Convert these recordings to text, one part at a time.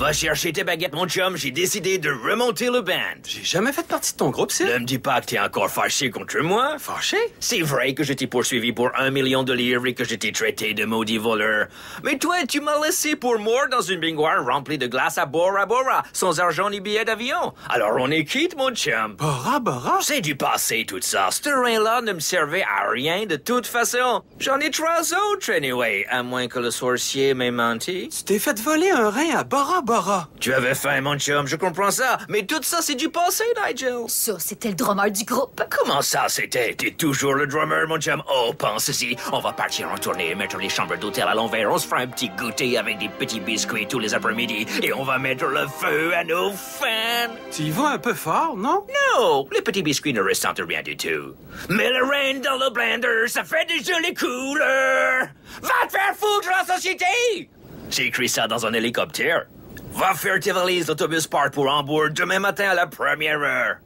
Va chercher tes baguettes, mon chum. J'ai décidé de remonter le band. J'ai jamais fait partie de ton groupe, Sid. Ne me dis pas que t'es encore fâché contre moi. Fâché? C'est vrai que je t'ai poursuivi pour 1 million de livres et que je t'ai traité de maudit voleur. Mais toi, tu m'as laissé pour mort dans une baignoire remplie de glace à Bora Bora, sans argent ni billet d'avion. Alors on est quitte, mon chum. Bora Bora? C'est du passé, tout ça. Ce terrain-là ne me servait à rien de toute façon. J'en ai 3 autres, anyway, à moins que le sorcier m'ait menti. Tu t'es fait voler un rein à Bora Bora. Tu avais faim, mon chum, je comprends ça. Mais tout ça, c'est du passé, Nigel. Ça, c'était le drummer du groupe. Comment ça, c'était? T'es toujours le drummer, mon chum. Oh, pense-y. On va partir en tournée et mettre les chambres d'hôtel à l'envers. On se fera un petit goûter avec des petits biscuits tous les après-midi. Et on va mettre le feu à nos fans. Tu y vas un peu fort, non? Non, les petits biscuits ne ressentent rien du tout. Mets le rain dans le blender, ça fait des jolies couleurs. Va te faire foutre, la société! J'ai écrit ça dans un hélicoptère. Va faire tes valises d'autobus park pour Hambourg demain matin à la première heure.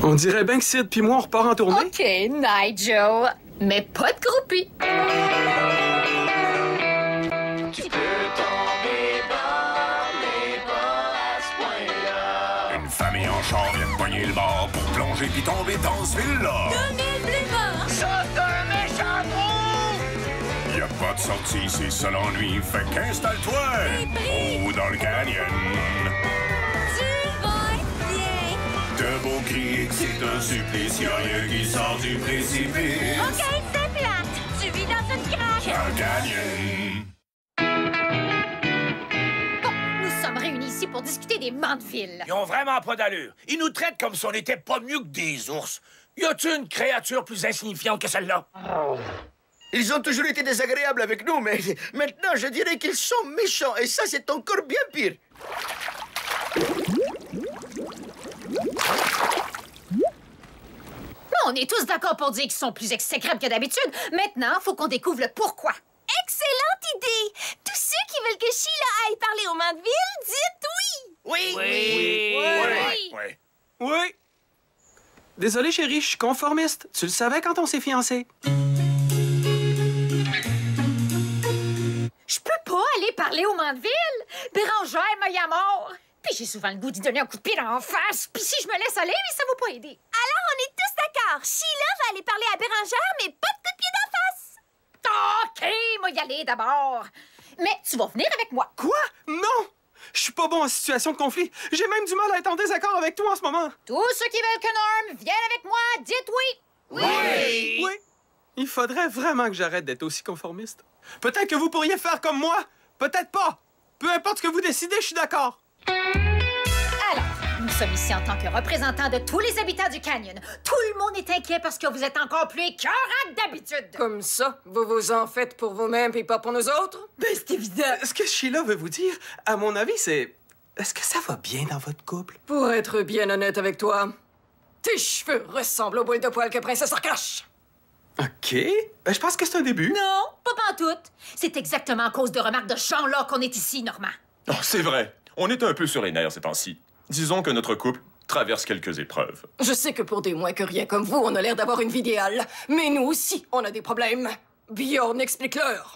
On dirait bien que Sid puis moi, on repart en tournée. OK, Nigel. Mais pas de groupie. Tu peux tomber dans les bras à ce point-là. Une famille en char vient de pogner le bord pour plonger puis tomber dans ce ville-là. Ça, c'est un méchant trou! Y a pas de sortie, c'est ça l'ennui. Fait qu'installe-toi haut dans le canyon. De beaux cris que c'est un supplice. Y'a rien qui sort du précipice. OK, c'est plate. Tu vis dans une craque. Dans le canyon. Bon, nous sommes réunis ici pour discuter des Mandeville. Ils ont vraiment pas d'allure. Ils nous traitent comme si on n'était pas mieux que des ours. Y a-t-il une créature plus insignifiante que celle-là? Ils ont toujours été désagréables avec nous, mais maintenant, je dirais qu'ils sont méchants. Et ça, c'est encore bien pire. On est tous d'accord pour dire qu'ils sont plus exécrables que d'habitude. Maintenant, faut qu'on découvre le pourquoi. Excellente idée! Tous ceux qui veulent que Sheila aille parler au Mandeville, dites oui! Oui. Oui. Désolé, chérie, je suis conformiste. Tu le savais quand on s'est fiancés. Je peux pas aller parler au Mandeville. Bérangère m'a y à mort. Puis j'ai souvent le goût d'y donner un coup de pied dans la face. Puis si je me laisse aller, ça va pas aider. Alors, on est tous d'accord. Sheila va aller parler à Bérangère, mais pas de coup de pied d'en face! OK, moi y aller d'abord. Mais tu vas venir avec moi. Quoi? Non! Je suis pas bon en situation de conflit. J'ai même du mal à être en désaccord avec toi en ce moment. Tous ceux qui veulent que Norm vienne avec moi, dites oui. Oui. Il faudrait vraiment que j'arrête d'être aussi conformiste. Peut-être que vous pourriez faire comme moi. Peut-être pas. Peu importe ce que vous décidez, je suis d'accord. Alors, nous sommes ici en tant que représentants de tous les habitants du canyon. Tout le monde est inquiet parce que vous êtes encore plus écœurants que d'habitude. Comme ça, vous vous en faites pour vous-même et pas pour nous autres? Ben, c'est évident. Ce que Sheila veut vous dire, à mon avis, c'est... Est-ce que ça va bien dans votre couple? Pour être bien honnête avec toi, tes cheveux ressemblent aux boules de poils que Princesse Arcache. OK. Ben, je pense que c'est un début. Non, pas pantoute. C'est exactement à cause de remarques de ce genre-là qu'on est ici, Normand. Oh, c'est vrai. On est un peu sur les nerfs ces temps-ci. Disons que notre couple traverse quelques épreuves. Je sais que pour des moins que rien comme vous, on a l'air d'avoir une vie idéale. Mais nous aussi, on a des problèmes. Bjorn, explique-leur.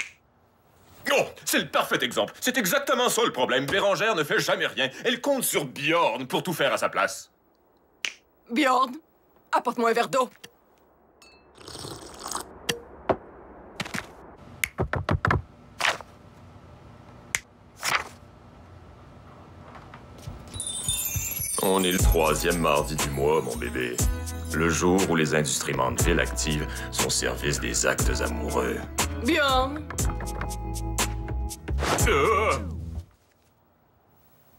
Oh, c'est le parfait exemple. C'est exactement ça le problème. Bérangère ne fait jamais rien. Elle compte sur Bjorn pour tout faire à sa place. Bjorn, apporte-moi un verre d'eau. On est le 3e mardi du mois, mon bébé. Le jour où les industries Mandeville activent son service des actes amoureux. Bjorn.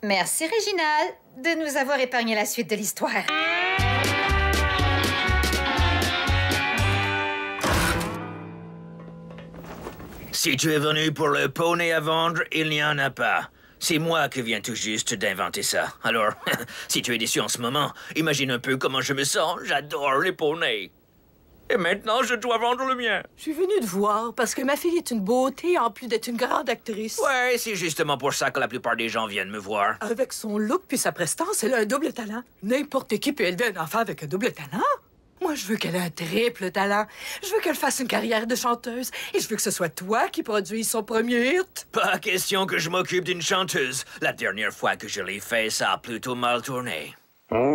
Merci, Réginald, de nous avoir épargné la suite de l'histoire. Si tu es venu pour le poney à vendre, il n'y en a pas. C'est moi qui viens tout juste d'inventer ça. Alors, si tu es déçu en ce moment, imagine un peu comment je me sens. J'adore les poneys. Et maintenant, je dois vendre le mien. Je suis venue te voir parce que ma fille est une beauté en plus d'être une grande actrice. Ouais, c'est justement pour ça que la plupart des gens viennent me voir. Avec son look puis sa prestance, elle a un double talent. N'importe qui peut élever un enfant avec un double talent. Moi, je veux qu'elle ait un triple talent. Je veux qu'elle fasse une carrière de chanteuse. Et je veux que ce soit toi qui produise son premier hit. Pas question que je m'occupe d'une chanteuse. La dernière fois que je l'ai fait, ça a plutôt mal tourné. Ah oui,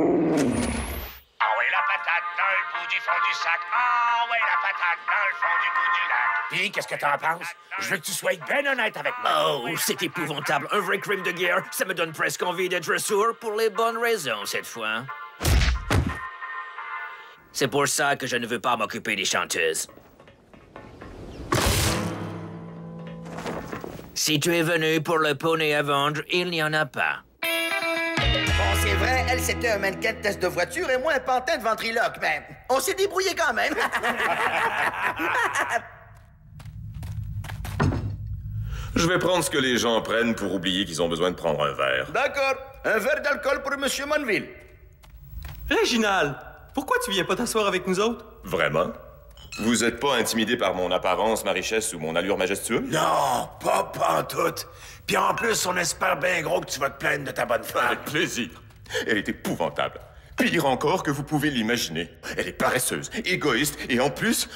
la patate dans le bout du fond du sac. Ah oui, la patate dans le fond du bout du lac. Puis, qu'est-ce que t'en penses? Je veux que tu sois bien honnête avec moi. Oh, c'est épouvantable. Un vrai crime de guerre. Ça me donne presque envie d'être sourd pour les bonnes raisons, cette fois. C'est pour ça que je ne veux pas m'occuper des chanteuses. Si tu es venu pour le poney à vendre, il n'y en a pas. Bon, c'est vrai, elle, c'était un mannequin de test de voiture et moi, un pantin de ventriloque. Mais on s'est débrouillé quand même. Je vais prendre ce que les gens prennent pour oublier qu'ils ont besoin de prendre un verre. D'accord. Un verre d'alcool pour M. Monville. Réginald, pourquoi tu viens pas t'asseoir avec nous autres? Vraiment? Vous êtes pas intimidé par mon apparence, ma richesse ou mon allure majestueuse? Non, pas en tout. Puis en plus, on espère bien gros que tu vas te plaindre de ta bonne femme. Avec plaisir. Elle est épouvantable. Pire encore que vous pouvez l'imaginer. Elle est paresseuse, égoïste et en plus,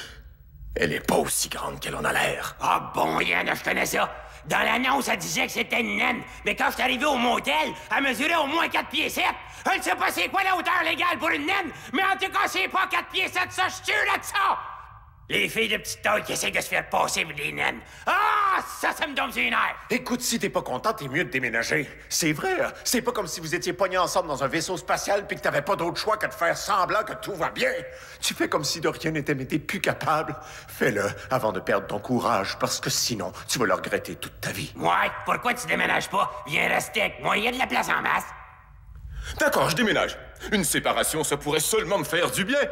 elle est pas aussi grande qu'elle en a l'air. Ah bon, Yann, je connais ça. Dans l'annonce, elle disait que c'était une naine. Mais quand je suis arrivé au motel, elle mesurait au moins 4 pieds 7. Elle ne sait pas c'est quoi la hauteur légale pour une naine, mais en tout cas, c'est pas 4 pieds 7, ça, je tue là de ça! Les filles de petite taille qui essaient de se faire passer pour des naines. Ah, ça me donne une air. Écoute, si t'es pas content, t'es mieux de déménager. C'est vrai, c'est pas comme si vous étiez pognés ensemble dans un vaisseau spatial puis que t'avais pas d'autre choix que de faire semblant que tout va bien. Tu fais comme si de rien n'était, mais t'es plus capable. Fais-le avant de perdre ton courage, parce que sinon, tu vas le regretter toute ta vie. Ouais, pourquoi tu déménages pas? Viens rester avec moi, il y a de la place en masse. D'accord, je déménage. Une séparation, ça pourrait seulement me faire du bien.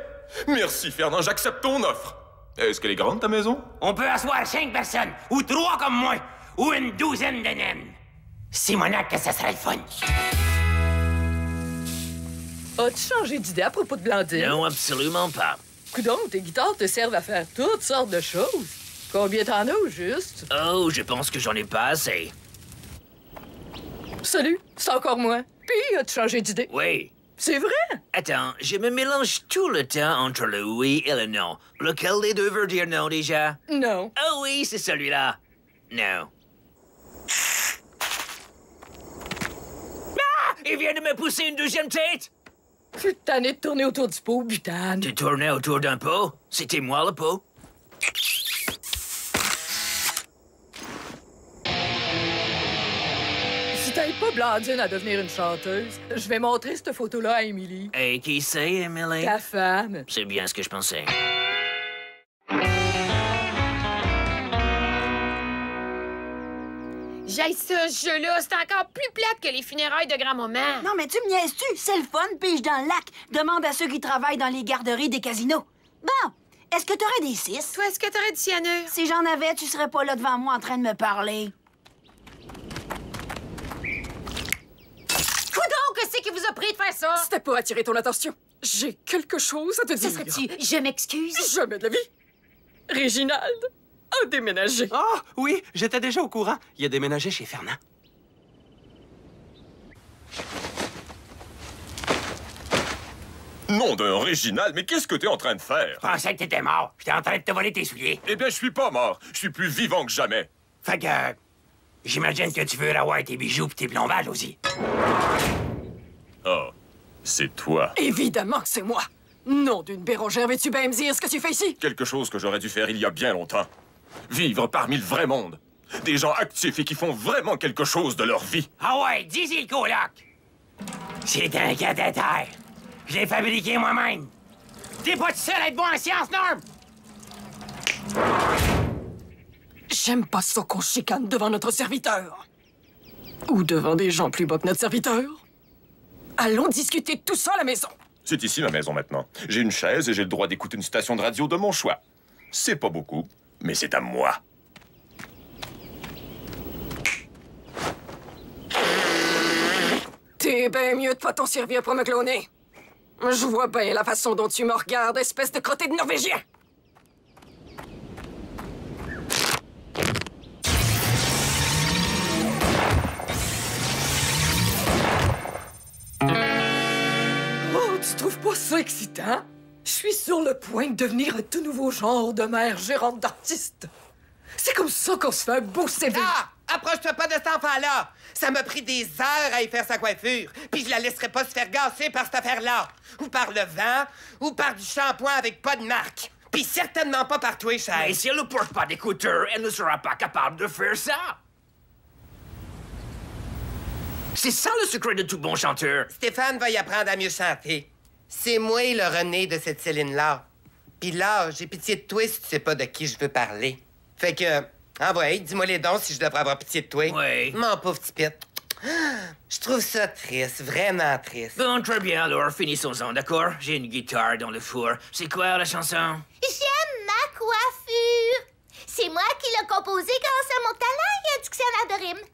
Merci, Fernand, j'accepte ton offre. Est-ce qu'elle est grande, ta maison? On peut asseoir 5 personnes, ou 3 comme moi, ou une douzaine de naines. Simonac, que ça serait le fun. As-tu changé d'idée à propos de Blandine? Non, absolument pas. Coudonc, tes guitares te servent à faire toutes sortes de choses. Combien t'en as, au juste? Oh, je pense que j'en ai pas assez. Salut, c'est encore moi. Puis, as-tu changé d'idée? Oui. C'est vrai? Attends, je me mélange tout le temps entre le oui et le non. Lequel des deux veut dire non, déjà? Non. Oh oui, c'est celui-là. Non. Ah! Il vient de me pousser une deuxième tête! Je suis tanné de tourner autour du pot, butane. Tu tournais autour d'un pot? C'était moi, le pot? Si t'aides pas Blandine à devenir une chanteuse, je vais montrer cette photo-là à Emily. Et qui c'est, Emily? Ta femme. C'est bien ce que je pensais. J'aille ce jeu-là, c'est encore plus plate que les funérailles de grand-maman. Non, mais tu me niaises-tu? C'est le fun, pige dans le lac. Demande à ceux qui travaillent dans les garderies des casinos. Bon, est-ce que t'aurais des 6? Toi, est-ce que t'aurais du cyanure? Si j'en avais, tu serais pas là devant moi en train de me parler. Coudonc, qu'est-ce qui vous a pris de faire ça? C'était pour attirer ton attention. J'ai quelque chose à te dire. Ça serait-tu « Je m'excuse » ? Jamais de la vie. Réginald a déménagé. Ah, oui, j'étais déjà au courant. Il a déménagé chez Fernand. Nom d'un Réginald, mais qu'est-ce que t'es en train de faire? Je pensais que t'étais mort. J'étais en train de te voler tes souliers. Eh bien, je suis pas mort. Je suis plus vivant que jamais. Fait que... j'imagine que tu veux avoir tes bijoux pis tes plombages aussi. Oh, c'est toi. Évidemment que c'est moi. Nom d'une Bérangère, veux-tu bien me dire ce que tu fais ici? Quelque chose que j'aurais dû faire il y a bien longtemps. Vivre parmi le vrai monde. Des gens actifs et qui font vraiment quelque chose de leur vie. Ah ouais, dis-y le coloc. C'est un cathéter. Je l'ai fabriqué moi-même. T'es pas tout seul à être bon en sciences, Norm? J'aime pas ça qu'on chicane devant notre serviteur. Ou devant des gens plus bas que notre serviteur. Allons discuter de tout ça à la maison. C'est ici ma maison maintenant. J'ai une chaise et j'ai le droit d'écouter une station de radio de mon choix. C'est pas beaucoup, mais c'est à moi. T'es bien mieux de pas t'en servir pour me cloner. Je vois bien la façon dont tu me regardes, espèce de crotté de Norvégien. Oh, tu trouves pas ça excitant? Je suis sur le point de devenir un tout nouveau genre de mère gérante d'artiste. C'est comme ça qu'on se fait un beau CV. Ah! Approche-toi pas de cet enfant-là! Ça m'a pris des heures à y faire sa coiffure, puis je la laisserai pas se faire gasser par cette affaire-là. Ou par le vent, ou par du shampoing avec pas de marque. Puis certainement pas par toi, Chad. Mais si elle ne porte pas d'écouteurs, elle ne sera pas capable de faire ça. C'est ça le secret de tout bon chanteur. Stéphane va y apprendre à mieux chanter. C'est moi le René de cette Céline-là. Puis là, j'ai pitié de toi si tu sais pas de qui je veux parler. Fait que, ouais, dis-moi les dons si je devrais avoir pitié de toi. Oui. Mon pauvre petit pit. Je trouve ça triste, vraiment triste. Bon, très bien, alors finissons-en, d'accord? J'ai une guitare dans le four. C'est quoi la chanson? J'aime ma coiffure. C'est moi qui l'ai composée grâce à mon talent et un dictionnaire de rimes.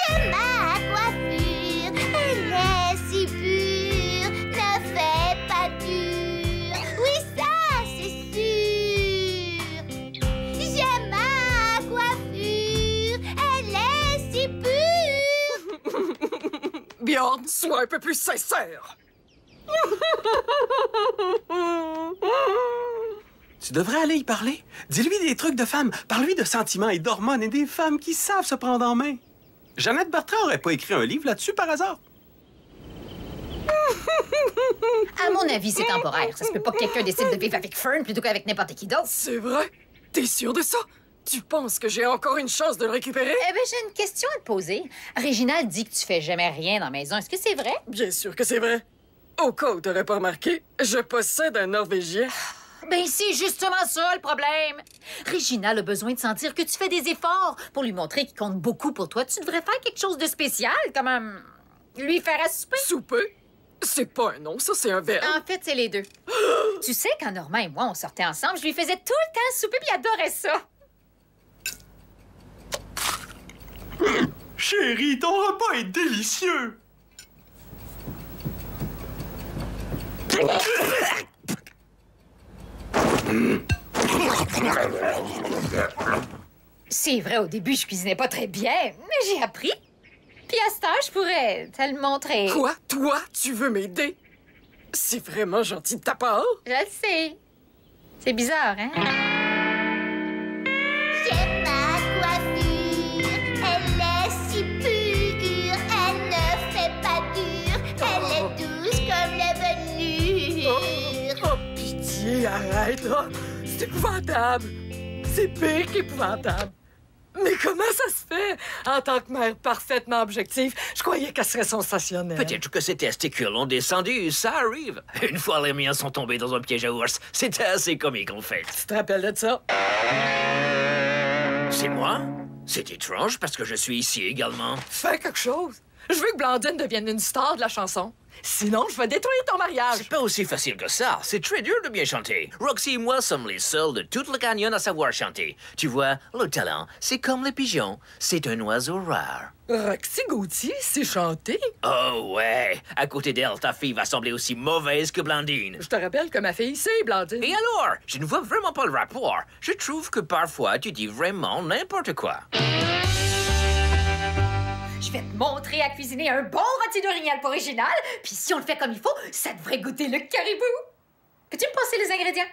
J'aime ma coiffure, elle est si pure, ne fais pas dur. Oui, ça, c'est sûr. J'aime ma coiffure, elle est si pure. Bjorn, sois un peu plus sincère. Tu devrais aller y parler. Dis-lui des trucs de femmes. Parle-lui de sentiments et d'hormones et des femmes qui savent se prendre en main. Jeannette Bertrand aurait pas écrit un livre là-dessus par hasard. À mon avis, c'est temporaire. Ça se peut pas que quelqu'un décide de vivre avec Fern plutôt qu'avec n'importe qui d'autre. C'est vrai? T'es sûr de ça? Tu penses que j'ai encore une chance de le récupérer? Eh bien, j'ai une question à te poser. Réginald dit que tu fais jamais rien dans la maison. Est-ce que c'est vrai? Bien sûr que c'est vrai. Au cas où t'aurais pas remarqué, je possède un Norvégien. Ben, c'est justement ça, le problème. Réginald a besoin de sentir que tu fais des efforts pour lui montrer qu'il compte beaucoup pour toi. Tu devrais faire quelque chose de spécial, comme lui faire à souper. Souper? C'est pas un nom, ça, c'est un verbe. En fait, c'est les deux. Tu sais, quand Normand et moi, on sortait ensemble, je lui faisais tout le temps souper, puis il adorait ça. Chérie, ton repas est délicieux. C'est vrai, au début, je cuisinais pas très bien, mais j'ai appris. Puis à cette heure, je pourrais te le montrer. Quoi? Toi, tu veux m'aider? C'est vraiment gentil de ta part. Je le sais. C'est bizarre, hein? J'aime ma coiffure, elle est si pure, elle ne fait pas dur, elle est douce comme la venue. Oh, pitié, arrête. Oh, c'est épouvantable. C'est pire qu'épouvantable. Mais comment ça se fait? En tant que mère parfaitement objective, je croyais qu'elle serait sensationnelle. Peut-être que ses testicules ont descendu, ça arrive. Une fois les miens sont tombés dans un piège à ours, c'était assez comique en fait. Tu te rappelles de ça? C'est moi? C'est étrange parce que je suis ici également. Fais quelque chose. Je veux que Blandine devienne une star de la chanson. Sinon, je vais détruire ton mariage. C'est pas aussi facile que ça. C'est très dur de bien chanter. Roxy et moi sommes les seuls de tout le canyon à savoir chanter. Tu vois, le talent, c'est comme les pigeons. C'est un oiseau rare. Roxy Gauthier, c'est chanter. Oh ouais. À côté d'elle, ta fille va sembler aussi mauvaise que Blandine. Je te rappelle que ma fille, c'est Blandine. Et alors? Je ne vois vraiment pas le rapport. Je trouve que parfois, tu dis vraiment n'importe quoi. Je vais te montrer à cuisiner un bon rôti d'orignal pour Réginald, puis si on le fait comme il faut, ça devrait goûter le caribou. Peux-tu me passer les ingrédients?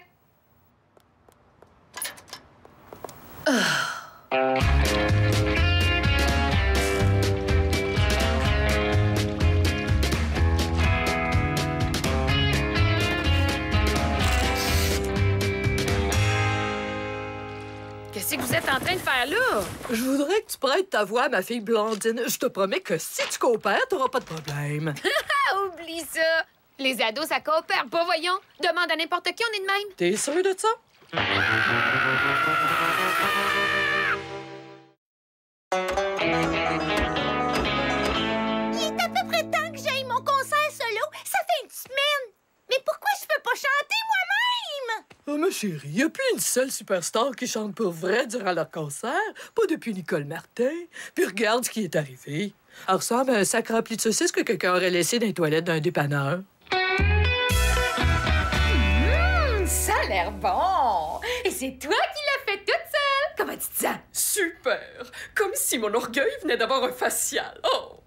Qu'est-ce que vous êtes en train de faire là? Je voudrais que tu prêtes ta voix à ma fille Blandine. Je te promets que si tu coopères, t'auras pas de problème. Oublie ça! Les ados, ça coopère pas, voyons. Demande à n'importe qui, on est de même. T'es sûr de ça? Il est à peu près temps que j'aille mon concert solo. Ça fait une semaine. Mais pourquoi je peux pas chanter moi-même? Oh, ma chérie, il n'y a plus une seule superstar qui chante pour vrai durant leur concert. Pas depuis Nicole Martin. Puis regarde ce qui est arrivé. Elle ressemble à un sac rempli de saucisses que quelqu'un aurait laissé dans les toilettes d'un dépanneur. Ça a l'air bon! Et c'est toi qui l'as fait toute seule! Comment tu te sens? Super! Comme si mon orgueil venait d'avoir un facial. Oh!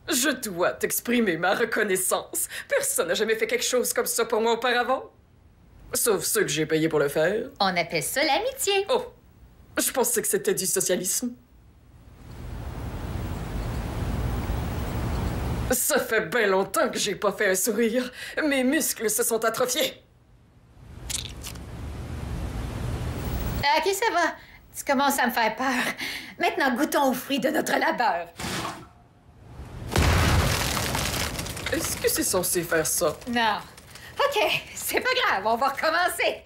Je dois t'exprimer ma reconnaissance. Personne n'a jamais fait quelque chose comme ça pour moi auparavant. Sauf ceux que j'ai payés pour le faire. On appelle ça l'amitié. Oh, je pensais que c'était du socialisme. Ça fait bien longtemps que j'ai pas fait un sourire. Mes muscles se sont atrophiés. OK, ça va. Tu commences à me faire peur. Maintenant, goûtons aux fruits de notre labeur. Est-ce que c'est censé faire ça? Non. OK, c'est pas grave, on va recommencer.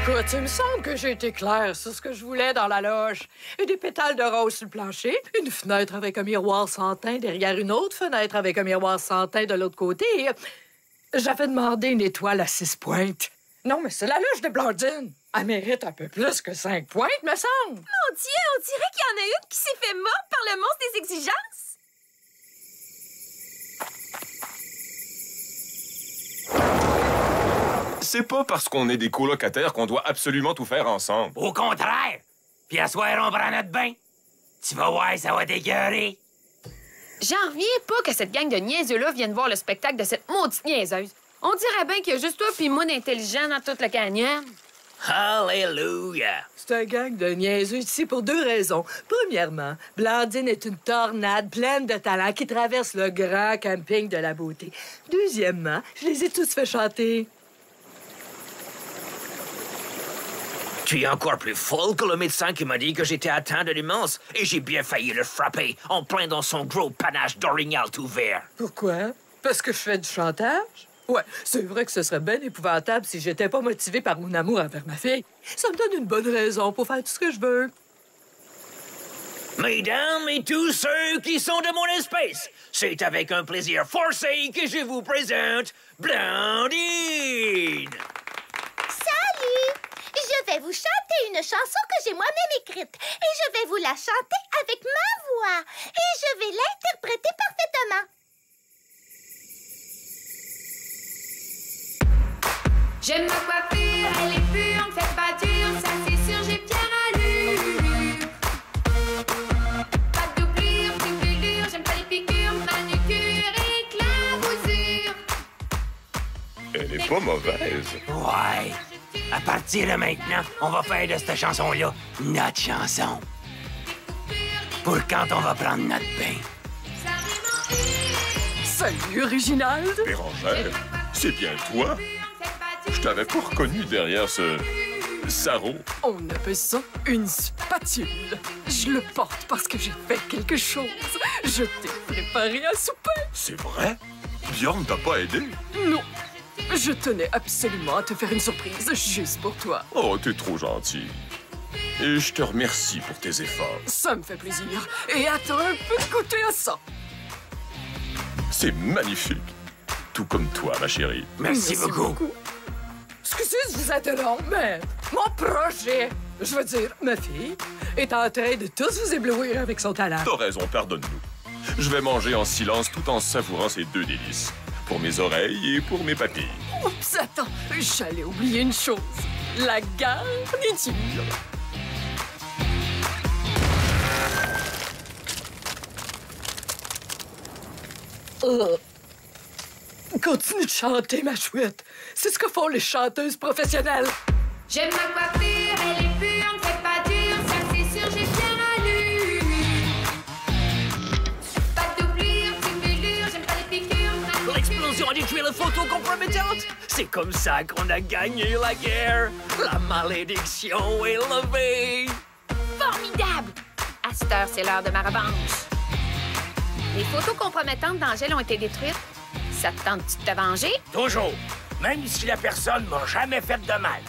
Écoute, il me semble que j'ai été claire sur ce que je voulais dans la loge. Et des pétales de rose sur le plancher, une fenêtre avec un miroir sans teint derrière une autre fenêtre avec un miroir sans teint de l'autre côté. Et j'avais demandé une étoile à 6 pointes. Non, mais c'est la loge de Blondine. Elle mérite un peu plus que 5 pointes, me semble. Mon Dieu, on dirait qu'il y en a une qui s'est fait mordre par le monstre des exigences. C'est pas parce qu'on est des colocataires qu'on doit absolument tout faire ensemble. Au contraire. Puis à soir, on prend notre bain. Tu vas voir, ça va t'écœurer. J'en reviens pas que cette gang de niaiseux-là vienne voir le spectacle de cette maudite niaiseuse. On dirait bien qu'il y a juste toi pis moi d'intelligent dans toute la canyon. Hallelujah! C'est un gang de niaiseux ici pour 2 raisons. Premièrement, Blandine est une tornade pleine de talent qui traverse le grand camping de la beauté. Deuxièmement, je les ai tous fait chanter. Tu es encore plus folle que le médecin qui m'a dit que j'étais atteint de l'immense et j'ai bien failli le frapper en plein dans son gros panache d'orignal tout vert. Pourquoi? Parce que je fais du chantage? Ouais, c'est vrai que ce serait bien épouvantable si j'étais pas motivée par mon amour envers ma fille. Ça me donne une bonne raison pour faire tout ce que je veux. Mesdames et tous ceux qui sont de mon espèce, c'est avec un plaisir forcé que je vous présente Blondine! Salut! Je vais vous chanter une chanson que j'ai moi-même écrite. Et je vais vous la chanter avec ma voix. Et je vais l'interpréter parfaitement. J'aime ma coiffure, elle est pure, ne faites pas dur, ça c'est sûr, j'ai bien allure. Pas de doublure, de pelure, j'aime pas les piqûres, manucure et clavousure. Elle est pas mauvaise. Ouais. À partir de maintenant, on va faire de cette chanson-là notre chanson. Pour quand on va prendre notre bain. Salut, Réginald! Bérangère, c'est bien toi? Je t'avais pas reconnu derrière ce sarrau. On appelle ça une spatule. Je le porte parce que j'ai fait quelque chose. Je t'ai préparé un souper. C'est vrai? Bjorn t'a pas aidé? Non. Je tenais absolument à te faire une surprise juste pour toi. Oh, t'es trop gentil. Et je te remercie pour tes efforts. Ça me fait plaisir. Et attends un peu de goûter à ça. C'est magnifique. Tout comme toi, ma chérie. Merci beaucoup. Excusez si vous êtes long, mais mon projet, je veux dire, ma fille, est en train de tous vous éblouir avec son talent. T'as raison, pardonne-nous. Je vais manger en silence tout en savourant ces 2 délices. Pour mes oreilles et pour mes papilles. Oups, attends, j'allais oublier une chose. La garniture. Continue de chanter, ma chouette. C'est ce que font les chanteuses professionnelles. J'aime ma coiffure, elle est pure, ne faites pas dur, ça c'est sûr, j'ai bien allure. Pas de doublure, de pelure, j'aime pas les piqûres. L'explosion a détruit la photo compromettante. C'est comme ça qu'on a gagné la guerre. La malédiction est levée. Formidable! À cette heure, c'est l'heure de ma revanche. Les photos compromettantes d'Angèle ont été détruites. Ça te tente-tu de te venger? Toujours. Même si la personne m'a jamais fait de mal.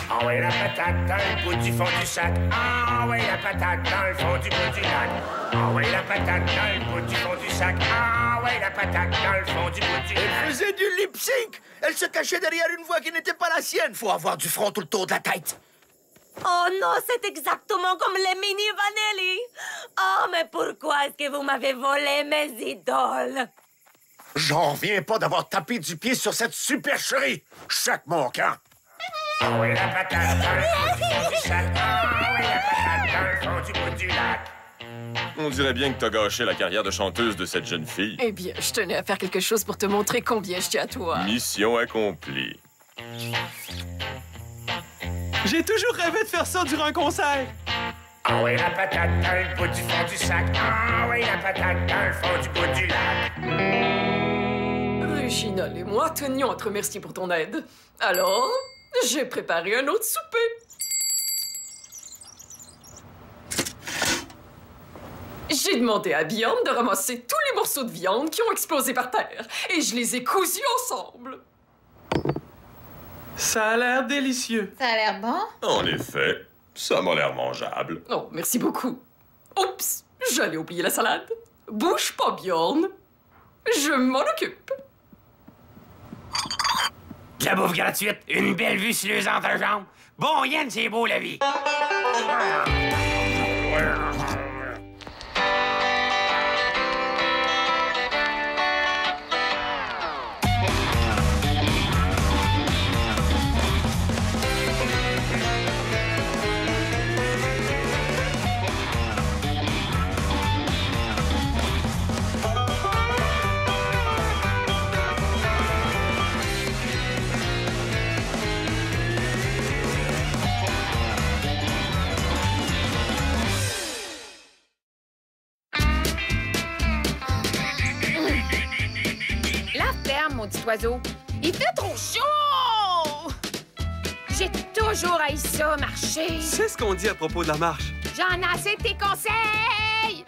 Ah ouais, la patate dans le bout du fond du sac. Ah ouais, la patate dans le fond du bout du lac. Ah ouais, la patate dans le bout du fond du sac. Ah ouais, la patate dans le fond du bout du lac. Elle faisait du lip-sync. Elle se cachait derrière une voix qui n'était pas la sienne. Faut avoir du front tout le tour de la tête. Oh non, c'est exactement comme les mini Vanelli. Oh, mais pourquoi est-ce que vous m'avez volé mes idoles? J'en reviens pas d'avoir tapé du pied sur cette supercherie. Chaque mon camp. Ah oui, la patate dans le fond du sac. Ah oui, la patate dans le fond du bout du lac. On dirait bien que t'as gâché la carrière de chanteuse de cette jeune fille. Eh bien, je tenais à faire quelque chose pour te montrer combien je tiens à toi. Mission accomplie. J'ai toujours rêvé de faire ça durant un concert. Ah oui, la patate dans le bout du fond du sac. Ah oui, la patate dans le fond du bout du lac. Reginald et moi tenions à te remercier pour ton aide. Alors, j'ai préparé un autre souper. J'ai demandé à Bjorn de ramasser tous les morceaux de viande qui ont explosé par terre. Et je les ai cousus ensemble. Ça a l'air délicieux. Ça a l'air bon? En effet, ça m'a l'air mangeable. Oh, merci beaucoup. Oups, j'allais oublier la salade. Bouge pas, Bjorn. Je m'en occupe. De la bouffe gratuite, une belle vue sur les entrejambes. Bon, Yann, c'est beau, la vie. Maudit oiseau. Il fait trop chaud! J'ai toujours haï ça, marcher. C'est ce qu'on dit à propos de la marche. J'en ai assez de tes conseils!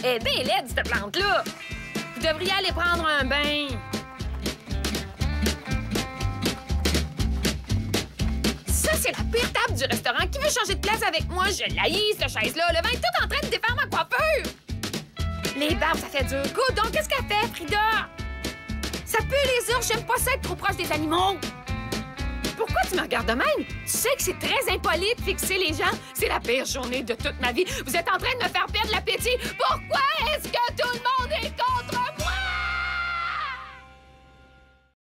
Elle est bien laide, cette plante-là. Vous devriez aller prendre un bain. Ça, c'est la pire table du restaurant. Qui veut changer de place avec moi? Je l'haïs, cette chaise-là. Le vin est tout en train de défaire ma coiffure. Les barbes, ça fait dur. Donc, qu'est-ce qu'elle fait, Frida? Ça pue les ours. J'aime pas ça être trop proche des animaux. Pourquoi tu me regardes de même? Tu sais que c'est très impoli de fixer les gens. C'est la pire journée de toute ma vie. Vous êtes en train de me faire perdre l'appétit. Pour